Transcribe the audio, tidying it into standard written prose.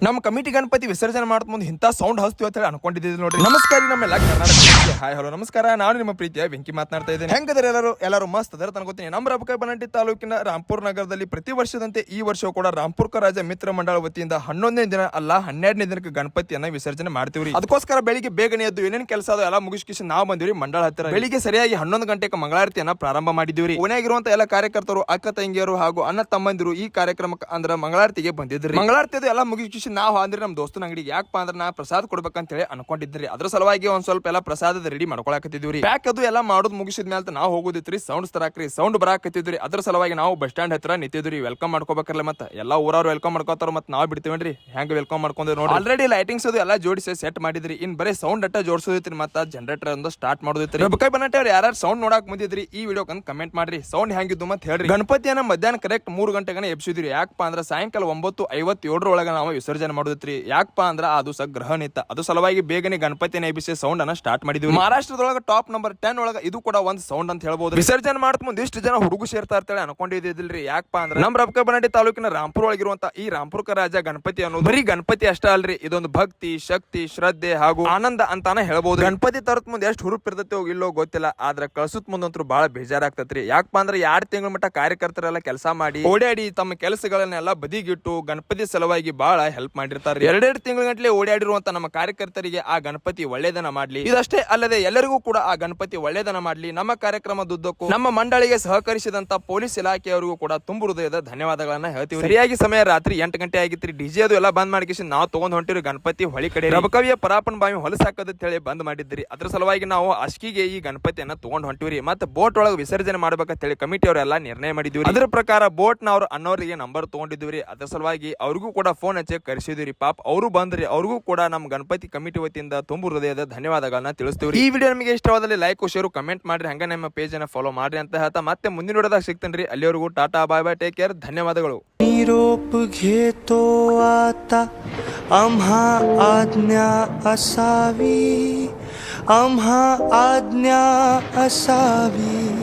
ನಮ್ಮ ಕಮಿಟಿ ಗಣಪತಿ ವಿಸರ್ಜನೆ ಮಾಡ್ತ ಮುಂದೆ ಇಂಥ ಸೌಂಡ್ ಹಸ್ತೀವಿ ಅಂತ ಹೇಳಿ ಅನ್ಕೊಂಡಿದ್ದೀವಿ ನೋಡ್ರಿ. ನಮಸ್ಕಾರ ನಮ್ಮೆಲ್ಲ ಕರ್ನಾಟಕ. ಹಾಯ್ ಹಲೋ ನಮಸ್ಕಾರ. ನಾನು ನಿಮ್ಮ ಪ್ರೀತಿಯ ವೆಂಕಿ ಮಾತನಾಡ್ತಾ ಇದ್ದೇನೆ. ಹೆಂಗದ್ರೆ ಎಲ್ಲರೂ ಮಸ್ತ್ ಅದರ ತನಗೋತೀನಿ. ನಮ್ಮ ರಬಕೈಬನಹಟ್ಟಿ ತಾಲೂಕಿನ ರಾಂಪುರ ನಗರದಲ್ಲಿ ಪ್ರತಿ ವರ್ಷದಂತೆ ಈ ವರ್ಷವೂ ಕೂಡ ರಾಂಪುರ ರಾಜ ಮಿತ್ರ ಮಂಡಳ ವತಿಯಿಂದ 11ನೇ ದಿನ ಅಲ್ಲ 12ನೇ ದಿನಕ್ಕೆ ಗಣಪತಿಯನ್ನ ವಿಸರ್ಜನೆ ಮಾಡ್ತೀವ್ರಿ. ಅದಕ್ಕೋಸ್ಕರ ಬೆಳಿಗ್ಗೆ ಬೇಗನೆ ಎದ್ದು ಏನೇನು ಕೆಲಸ ಅದು ಎಲ್ಲ ಮುಗಿಸ್ಕಿಸಿ ನಾವು ಬಂದಿವ್ರಿ ಮಂಡಳ ಹತ್ತಿರ. ಬೆಳಿಗ್ಗೆ ಸರಿಯಾಗಿ 11 ಗಂಟೆಗೆ ಮಂಗಳಾರತಿಯನ್ನ ಪ್ರಾರಂಭ ಮಾಡಿದಿವ್ರಿ. ಓಣ್ಯಾಗಿರುವಂತ ಎಲ್ಲ ಕಾರ್ಯಕರ್ತರು, ಅಕ್ಕ ತಂಗಿಯರು ಹಾಗೂ ಅಣ್ಣ ತಮ್ಮಂದಿರು ಈ ಕಾರ್ಯಕ್ರಮಕ್ಕೆ ಅಂದ್ರೆ ಮಂಗಳಾರತಿಗೆ ಬಂದಿದ್ರಿ. ಮಂಗಳಾರತಿ ಅದು ಎಲ್ಲ ಮುಗಿಸಿ ನಾವು ಅಂದ್ರೆ ನಮ್ಮ ದೋಸ್ತನ ಅಂಗಡಿಗೆ ಯಾಕಪ್ಪ ಅಂದ್ರೆ ನಾ ಪ್ರಸಾದ ಕೊಡ್ಬೇಕಂತ ಹೇಳಿ ಅನ್ಕೊಂಡಿದ್ರಿ. ಅದ್ರ ಸಲುವಾಗಿ ಒಂದ್ ಸ್ವಲ್ಪ ಎಲ್ಲ ಪ್ರಸಾದದ ರೆಡಿ ಮಾಡ್ಕೊಳಕತ್ತಿದ್ವಿ. ಪ್ಯಾಕ್ ಅದು ಎಲ್ಲ ಮಾಡೋದು ಮುಗಿಸಿದ ಮೇಲೆ ನಾವು ಹೋಗೋದಿತ್ರಿ ಸೌಂಡ್ ತರಾಕ್ರಿ. ಸೌಂಡ್ ಬರಾಕತ್ತಿದ್ರಿ. ಅದ್ರ ಸಲುವಾಗಿ ನಾವು ಬಸ್ ಸ್ಟ್ಯಾಂಡ್ ಹತ್ರ ನಿಂತಿದ್ರಿ. ವೆಲ್ಕಮ್ ಮಾಡ್ಕೋಬೇಕಲ್ಲ, ಮತ್ತೆ ಎಲ್ಲ ಊರವ್ರು ವೆಲ್ಕಮ್ ಮಾಡ್ಕೋತಾರ, ಮತ್ತೆ ನಾವು ಬಿಡ್ತೀವನ್ರಿ ಹೆಂಗ್ ವೆಲ್ಕಮ್ ಮಾಡ್ಕೊಂಡ್ರಿ ನೋಡಿ. ಆಲ್ರೆಡಿ ಲೈಟಿಂಗ್ಸ್ ಅದು ಎಲ್ಲ ಜೋಡಿಸಿ ಸೆಟ್ ಮಾಡಿದ್ರಿ. ಇನ್ ಬರೀ ಸೌಂಡ್ ಅಟ್ಟ ಜೋಡಿಸೋದಿತ್ರಿ, ಮತ್ತೆ ಜನರೇಟರ್ ಒಂದು ಸ್ಟಾರ್ಟ್ ಮಾಡೋದಿತ್ರಿ. ರಬಕೈಬನಹಟ್ಟಿ ಅವ್ರು ಯಾರು ಸೌಂಡ್ ನೋಡಕ್ ಬಂದಿದ್ರಿ ಈ ವಿಡಿಯೋಕ್ ಕಮೆಂಟ್ ಮಾಡ್ರಿ ಸೌಂಡ್ ಹೆಂಗಿದ್ದು ಮತ್ತೆ ಹೇಳ್ರಿ. ಗಣಪತಿಯನ್ನ ಮಧ್ಯಾಹ್ನ ಕರೆಕ್ಟ್ 3 ಗಂಟೆಗೆ ಎಬ್ಸಿದ್ರಿ. ಯಾಕಪ್ಪ ಅಂದ್ರೆ ಸಾಯಂಕಾಲ 9:57 ನಾವು ವಿಸರ್ಜನೆ ಮಾಡೋದಿತ್ರಿ. ಯಾಕಪ್ಪ ಅಂದ್ರ ಅದು ಗ್ರಹಣ ಇತ್ತ. ಅದು ಸಲುವಾಗಿ ಬೇಗನೆ ಗಣಪತಿನ ಎಬ್ಬಿಸಿ ಸೌಂಡ್ ಅನ್ನ ಸ್ಟಾರ್ಟ್ ಮಾಡಿದ್ವಿ. ಮಹಾರಾಷ್ಟ್ರದೊಳಗ ಟಾಪ್ ನಂಬರ್ 10 ಒಳಗ ಇದು ಕೂಡ ಒಂದ್ ಸೌಂಡ್ ಅಂತ ಹೇಳ್ಬೋದು. ವಿಸರ್ಜನೆ ಮಾಡ್ತ ಮುಂದೆ ಇಷ್ಟು ಜನ ಹುಡುಗು ಸೇರ್ತಾ ಇರ್ತಾಳೆ ಅನ್ಕೊಂಡಿದ್ದಿಲ್ರಿ. ಯಾಕಪ್ಪ ಅಂದ್ರೆ ನಮ್ಮ ರಬಕೈಬನಹಟ್ಟಿ ತಾಲೂಕಿನ ರಾಂಪುರ ಒಳಗಿರುವಂತ ಈ ರಾಂಪುರ ರಾಜ ಗಣಪತಿ ಅನ್ನೋದು ಬರೀ ಗಣಪತಿ ಅಷ್ಟ ಅಲ್ರಿ, ಇದೊಂದು ಭಕ್ತಿ, ಶಕ್ತಿ, ಶ್ರದ್ಧೆ ಹಾಗೂ ಆನಂದ ಅಂತಾನೆ ಹೇಳ್ಬೋದು. ಗಣಪತಿ ತರತ್ ಮುಂದೆ ಎಷ್ಟು ಹುರುಪ್ ಇರ್ತೈತೋ ಇಲ್ಲೋ ಗೊತ್ತಿಲ್ಲ, ಆದ್ರೆ ಕಳ್ಸುತ್ ಮುಂದಂತೂ ಬಹಳ ಬೇಜಾರಾಗ್ತತ್ರಿ. ಯಾಕಪ್ಪ ಅಂದ್ರೆ 2 ತಿಂಗಳ ಮಟ್ಟ ಕಾರ್ಯಕರ್ತರೆಲ್ಲ ಕೆಲಸ ಮಾಡಿ ಓಡಾಡಿ ತಮ್ಮ ಕೆಲಸಗಳನ್ನೆಲ್ಲ ಬದಿಗಿಟ್ಟು ಗಣಪತಿ ಸಲುವಾಗಿ ಬಹಳ ಹೆಲ್ಪ್ ಮಾಡಿರ್ತಾರೆ. 2 ತಿಂಗಳ ಗಂಟ್ಲೆ ಓಡಾಡಿರುವಂತ ನಮ್ಮ ಕಾರ್ಯಕರ್ತರಿಗೆ ಆ ಗಣಪತಿ ಒಳ್ಳೇದನ ಮಾಡ್ಲಿ. ಇದಷ್ಟೇ ಅಲ್ಲದೆ ಎಲ್ಲರಿಗೂ ಕೂಡ ಆ ಗಣಪತಿ ಒಳ್ಳೇದನ ಮಾಡ್ಲಿ. ನಮ್ಮ ಕಾರ್ಯಕ್ರಮದುದ್ದಕ್ಕೂ ನಮ್ಮ ಮಂಡಳಿಗೆ ಸಹಕರಿಸಿದಂತ ಪೊಲೀಸ್ ಇಲಾಖೆಯವರಿಗೂ ಕೂಡ ತುಂಬು ಹೃದಯದ ಧನ್ಯವಾದಗಳನ್ನ ಹೇಳ್ತೀವಿ. ಸರಿಯಾಗಿ ಸಮಯ ರಾತ್ರಿ 8 ಗಂಟೆ ಆಗಿತ್ರಿ. ಡಿಜೆ ಅದು ಎಲ್ಲ ಬಂದ್ ಮಾಡಿಸಿ ನಾವು ತಗೊಂಡ್ ಹೊಂಟಿರಿ ಗಣಪತಿ ಹೊಳಿ ಕಡೆ. ರಬಕವಿಯ ಪರಾಪನ್ ಬಾವಿ ಹೊಲಸ ಹಾಕದ ಹೇಳಿ ಬಂದ್ ಮಾಡಿದ್ರಿ. ಅದ್ರ ಸಲುವಾಗಿ ನಾವು ಅಷ್ಕಿಗೆ ಈ ಗಣಪತಿಯನ್ನ ತಗೊಂಡ್ ಹೊಂಟಿವ್ರಿ. ಮತ್ತೆ ಬೋಟ್ ಒಳಗೆ ವಿಸರ್ಜನೆ ಮಾಡ್ಬೇಕಂತ ಹೇಳಿ ಕಮಿಟಿ ಅವರೆಲ್ಲ ನಿರ್ಣಯ ಮಾಡಿದ್ವಿ. ಅದ್ರ ಪ್ರಕಾರ ಬೋಟ್ ನವರು ಅನ್ನೋರಿಗೆ ನಂಬರ್ ತಗೊಂಡಿದ್ವಿ. ಅದ್ರ ಸಲುವಾಗಿ ಅವ್ರಿಗೂ ಕೂಡ ಫೋನ್ ಹಚ್ಚಿ ಕರೆಸಿದ್ವಿ. ಪಾಪ ಅವರು ಬಂದ್ರಿ. ಅವ್ರಿಗೂ ಕೂಡ ನಮ್ಮ ಗಣಪತಿ ಕಮಿಟಿ ವತಿಯಿಂದ ತುಂಬು ಹೃದಯದ ಧನ್ಯವಾದಗಳನ್ನ ತಿಳಿಸ್ತೀವಿ. ಈ ವಿಡಿಯೋ ನಿಮಗೆ ಇಷ್ಟವಾದಲ್ಲಿ ಲೈಕ್ ಶೇರ್ ಕಮೆಂಟ್ ಮಾಡ್ರಿ. ಹಂಗ ನಮ್ಮ ಪೇಜ್ ಅನ್ನ ಫಾಲೋ ಮಾಡ್ರಿ ಅಂತ ಹೇಳ್ತಾ ಮತ್ತೆ ಮುಂದಿನ ವಿಡಿಯೋದಾಗ ಸಿಗ್ತೇನ್ರಿ. ಅಲ್ಲಿವರೆಗೂ ಟಾಟಾ ಬಾಯ್ ಬಾಯ್, ಟೇಕ್ ಕೇರ್, ಧನ್ಯವಾದಗಳು. निरोप घेतो आता आम्हा आज्ञा असावी, आम्हा आज्ञा असावी.